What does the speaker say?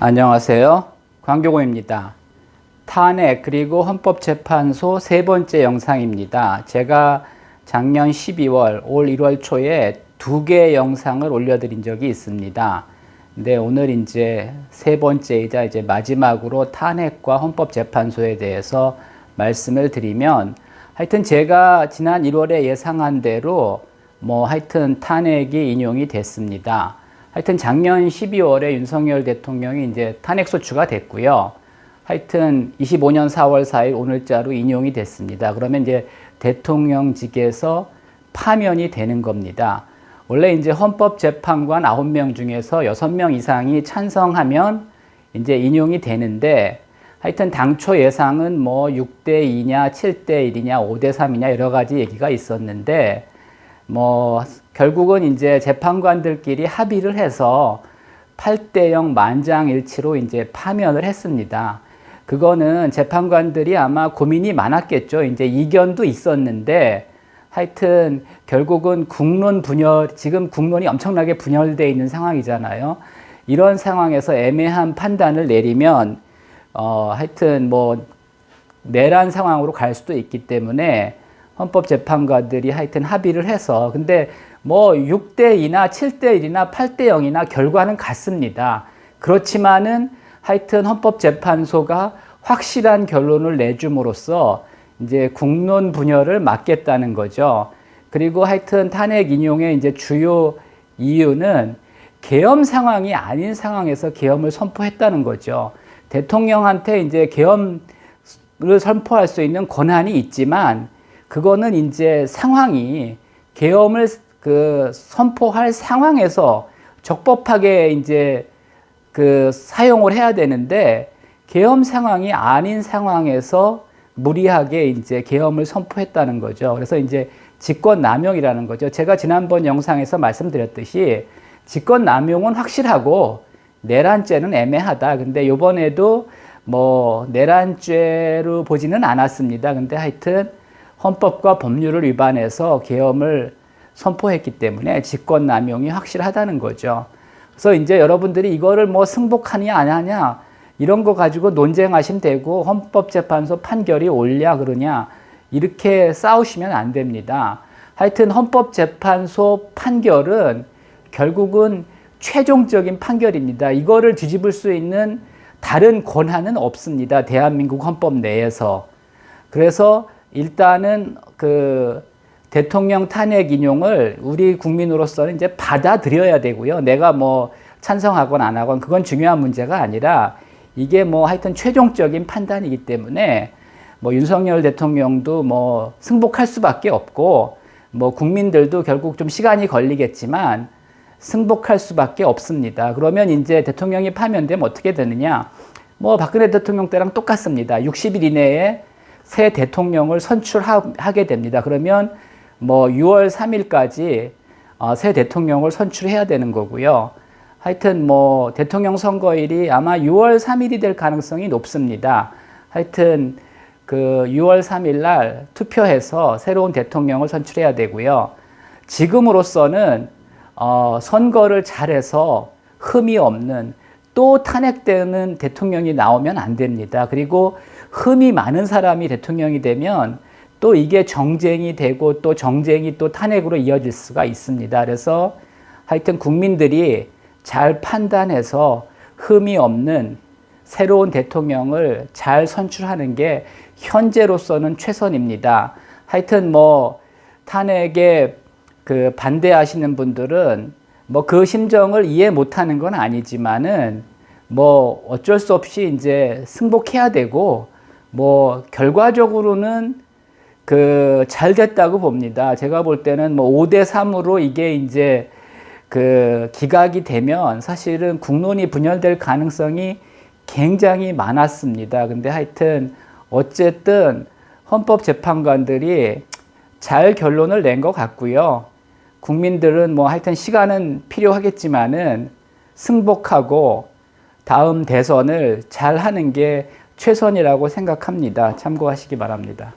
안녕하세요. 광교공입니다. 탄핵 그리고 헌법재판소 세 번째 영상입니다. 제가 작년 12월, 올 1월 초에 2개의 영상을 올려드린 적이 있습니다. 근데 오늘 이제 세 번째이자 이제 마지막으로 탄핵과 헌법재판소에 대해서 말씀을 드리면, 하여튼 제가 지난 1월에 예상한 대로 하여튼 탄핵이 인용이 됐습니다. 하여튼 작년 12월에 윤석열 대통령이 이제 탄핵소추가 됐고요. 하여튼 25년 4월 4일 오늘자로 인용이 됐습니다. 그러면 이제 대통령직에서 파면이 되는 겁니다. 원래 이제 헌법재판관 9명 중에서 6명 이상이 찬성하면 이제 인용이 되는데, 하여튼 당초 예상은 6대 2냐, 7대 1이냐, 5대 3이냐 여러 가지 얘기가 있었는데, 결국은 이제 재판관들끼리 합의를 해서 8대 0 만장일치로 이제 파면을 했습니다. 그거는 재판관들이 아마 고민이 많았겠죠. 이제 이견도 있었는데, 하여튼 결국은 국론 분열, 지금 국론이 엄청나게 분열되어 있는 상황이잖아요. 이런 상황에서 애매한 판단을 내리면 하여튼 내란 상황으로 갈 수도 있기 때문에 헌법재판관들이 하여튼 합의를 해서, 근데 6대 2나 7대 1이나 8대 0이나 결과는 같습니다. 그렇지만은 하여튼 헌법재판소가 확실한 결론을 내줌으로써 이제 국론 분열을 막겠다는 거죠. 그리고 하여튼 탄핵 인용의 이제 주요 이유는 계엄 상황이 아닌 상황에서 계엄을 선포했다는 거죠. 대통령한테 이제 계엄을 선포할 수 있는 권한이 있지만, 그거는 이제 상황이 계엄을 선포할 상황에서 적법하게 이제 사용을 해야 되는데, 계엄 상황이 아닌 상황에서 무리하게 이제 계엄을 선포했다는 거죠. 그래서 이제 직권남용이라는 거죠. 제가 지난번 영상에서 말씀드렸듯이 직권남용은 확실하고 내란죄는 애매하다. 근데 이번에도 내란죄로 보지는 않았습니다. 근데 하여튼 헌법과 법률을 위반해서 계엄을 선포했기 때문에 직권남용이 확실하다는 거죠. 그래서 이제 여러분들이 이거를 승복하냐 안 하냐 이런 거 가지고 논쟁하시면 되고, 헌법재판소 판결이 옳냐 그러냐 이렇게 싸우시면 안 됩니다. 하여튼 헌법재판소 판결은 결국은 최종적인 판결입니다. 이거를 뒤집을 수 있는 다른 권한은 없습니다. 대한민국 헌법 내에서. 그래서 일단은 대통령 탄핵 인용을 우리 국민으로서는 이제 받아들여야 되고요. 내가 찬성하건 안 하건 그건 중요한 문제가 아니라, 이게 하여튼 최종적인 판단이기 때문에 윤석열 대통령도 승복할 수밖에 없고, 국민들도 결국 좀 시간이 걸리겠지만 승복할 수밖에 없습니다. 그러면 이제 대통령이 파면되면 어떻게 되느냐? 박근혜 대통령 때랑 똑같습니다. 60일 이내에 새 대통령을 선출하게 됩니다. 그러면 6월 3일까지 새 대통령을 선출해야 되는 거고요. 하여튼 대통령 선거일이 아마 6월 3일이 될 가능성이 높습니다. 하여튼 6월 3일 날 투표해서 새로운 대통령을 선출해야 되고요. 지금으로서는 선거를 잘해서 흠이 없는, 또 탄핵되는 대통령이 나오면 안 됩니다. 그리고 흠이 많은 사람이 대통령이 되면 또 이게 정쟁이 되고, 또 정쟁이 또 탄핵으로 이어질 수가 있습니다. 그래서 하여튼 국민들이 잘 판단해서 흠이 없는 새로운 대통령을 잘 선출하는 게 현재로서는 최선입니다. 하여튼 탄핵에 반대하시는 분들은 그 심정을 이해 못하는 건 아니지만은 어쩔 수 없이 이제 승복해야 되고, 결과적으로는 잘 됐다고 봅니다. 제가 볼 때는 5대 3으로 이게 이제 기각이 되면 사실은 국론이 분열될 가능성이 굉장히 많았습니다. 근데 하여튼 어쨌든 헌법재판관들이 잘 결론을 낸 것 같고요. 국민들은 하여튼 시간은 필요하겠지만은 승복하고 다음 대선을 잘 하는 게 최선이라고 생각합니다. 참고하시기 바랍니다.